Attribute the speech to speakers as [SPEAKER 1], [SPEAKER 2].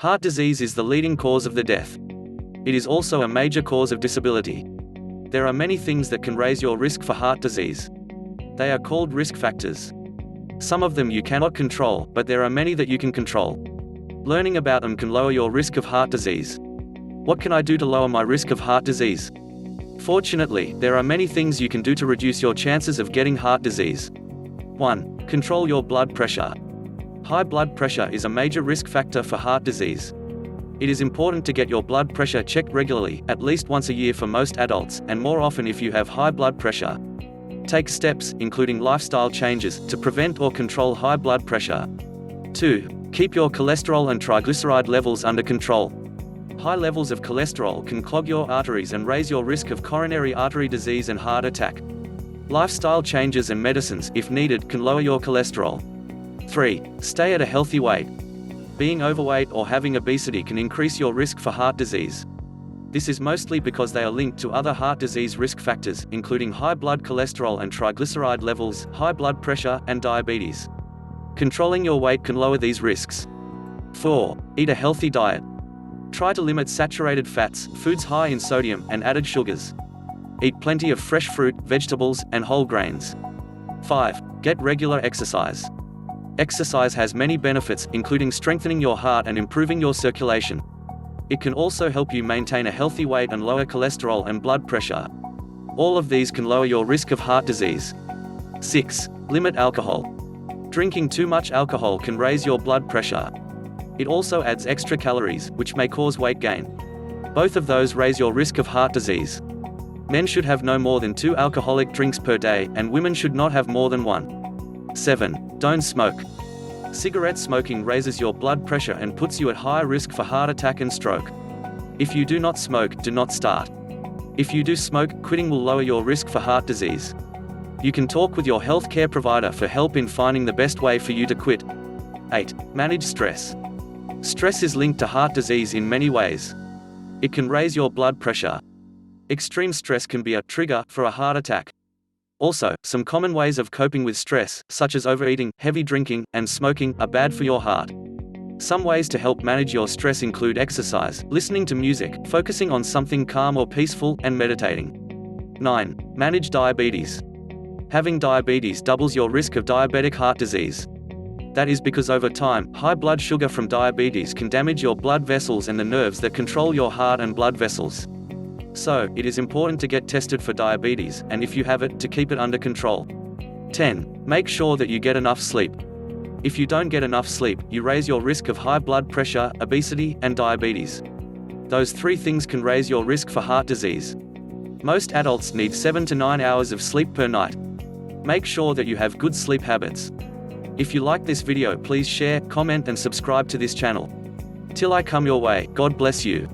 [SPEAKER 1] Heart disease is the leading cause of the death. It is also a major cause of disability. There are many things that can raise your risk for heart disease. They are called risk factors. Some of them you cannot control, but there are many that you can control. Learning about them can lower your risk of heart disease. What can I do to lower my risk of heart disease? Fortunately, there are many things you can do to reduce your chances of getting heart disease. 1. Control your blood pressure. High blood pressure is a major risk factor for heart disease. It is important to get your blood pressure checked regularly, at least once a year for most adults, and more often if you have high blood pressure. Take steps, including lifestyle changes, to prevent or control high blood pressure. 2. Keep your cholesterol and triglyceride levels under control. High levels of cholesterol can clog your arteries and raise your risk of coronary artery disease and heart attack. Lifestyle changes and medicines, if needed, can lower your cholesterol. 3. Stay at a healthy weight. Being overweight or having obesity can increase your risk for heart disease. This is mostly because they are linked to other heart disease risk factors, including high blood cholesterol and triglyceride levels, high blood pressure, and diabetes. Controlling your weight can lower these risks. 4. Eat a healthy diet. Try to limit saturated fats, foods high in sodium, and added sugars. Eat plenty of fresh fruit, vegetables, and whole grains. 5. Get regular exercise. Exercise has many benefits, including strengthening your heart and improving your circulation. It can also help you maintain a healthy weight and lower cholesterol and blood pressure. All of these can lower your risk of heart disease. 6. Limit alcohol. Drinking too much alcohol can raise your blood pressure. It also adds extra calories, which may cause weight gain. Both of those raise your risk of heart disease. Men should have no more than 2 alcoholic drinks per day, and women should not have more than 1. 7. Don't smoke. Cigarette smoking raises your blood pressure and puts you at higher risk for heart attack and stroke. If you do not smoke, do not start. If you do smoke, quitting will lower your risk for heart disease. You can talk with your health care provider for help in finding the best way for you to quit. 8. Manage stress. Stress is linked to heart disease in many ways. It can raise your blood pressure. Extreme stress can be a trigger for a heart attack. Also, some common ways of coping with stress, such as overeating, heavy drinking, and smoking, are bad for your heart. Some ways to help manage your stress include exercise, listening to music, focusing on something calm or peaceful, and meditating. 9. Manage diabetes. Having diabetes doubles your risk of diabetic heart disease. That is because over time, high blood sugar from diabetes can damage your blood vessels and the nerves that control your heart and blood vessels. So, it is important to get tested for diabetes, and if you have it, to keep it under control. 10. Make sure that you get enough sleep. If you don't get enough sleep, you raise your risk of high blood pressure, obesity, and diabetes. Those 3 things can raise your risk for heart disease. Most adults need 7 to 9 hours of sleep per night. Make sure that you have good sleep habits. If you like this video, please share, comment, and subscribe to this channel. Till I come your way, God bless you.